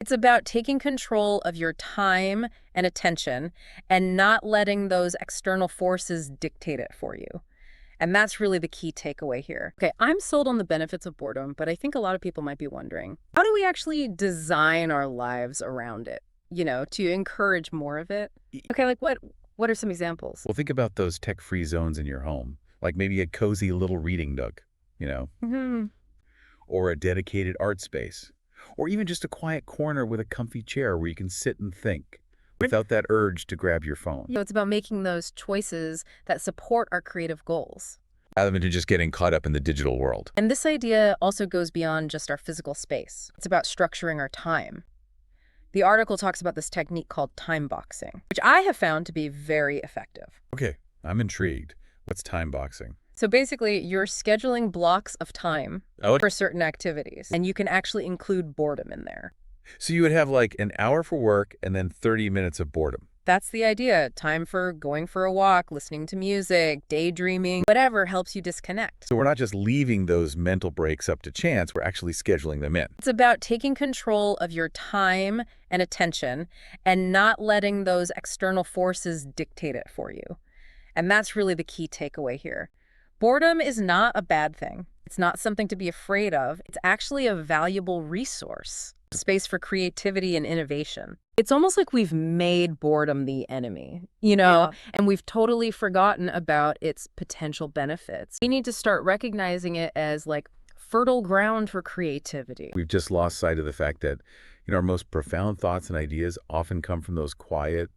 It's about taking control of your time and attention and not letting those external forces dictate it for you. And that's really the key takeaway here. Okay, I'm sold on the benefits of boredom, but I think a lot of people might be wondering, how do we actually design our lives around it, to encourage more of it? Okay, like what are some examples? Well, think about those tech-free zones in your home, like maybe a cozy little reading nook, you know, Hmm. or a dedicated art space, or even just a quiet corner with a comfy chair where you can sit and think without that urge to grab your phone, It's about making those choices that support our creative goals. rather than just getting caught up in the digital world. And this idea also goes beyond just our physical space. It's about structuring our time. The article talks about this technique called time boxing, which I have found to be very effective. Okay, I'm intrigued. What's time boxing? So basically, you're scheduling blocks of time Oh, for certain activities, and you can actually include boredom in there. so you would have like an hour for work and then 30 minutes of boredom. That's the idea. Time for going for a walk, listening to music, daydreaming, whatever helps you disconnect. So we're not just leaving those mental breaks up to chance, we're actually scheduling them in. It's about taking control of your time and attention and not letting those external forces dictate it for you. And that's really the key takeaway here. Boredom is not a bad thing. It's not something to be afraid of. It's actually a valuable resource, space for creativity and innovation. It's almost like we've made boredom the enemy, and we've totally forgotten about its potential benefits. We need to start recognizing it as like fertile ground for creativity. We've just lost sight of the fact that, our most profound thoughts and ideas often come from those quiet,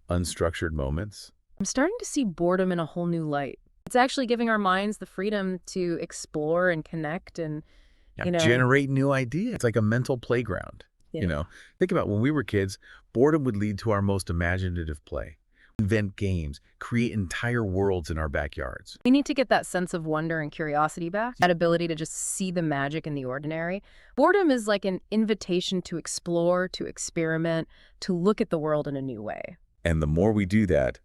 unstructured moments. I'm starting to see boredom in a whole new light. It's actually giving our minds the freedom to explore and connect and, Yeah, you know, generate new ideas. It's like a mental playground. yeah. Think about when we were kids, boredom would lead to our most imaginative play. Invent games, create entire worlds in our backyards. We need to get that sense of wonder and curiosity back, that ability to just see the magic in the ordinary. Boredom is like an invitation to explore, to experiment, to look at the world in a new way. And the more we do that,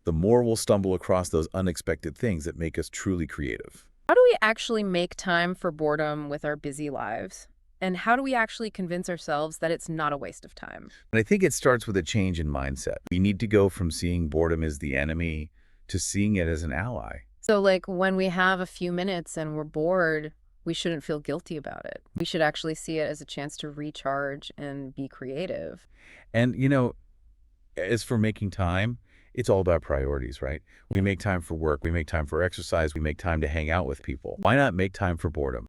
the more we'll stumble across those unexpected things that make us truly creative. How do we actually make time for boredom with our busy lives? And how do we actually convince ourselves that it's not a waste of time? And I think it starts with a change in mindset. We need to go from seeing boredom as the enemy to seeing it as an ally. So, like, when we have a few minutes and we're bored, we shouldn't feel guilty about it. We should actually see it as a chance to recharge and be creative. And, as for making time, it's all about priorities, right? We make time for work, we make time for exercise, we make time to hang out with people. Why not make time for boredom?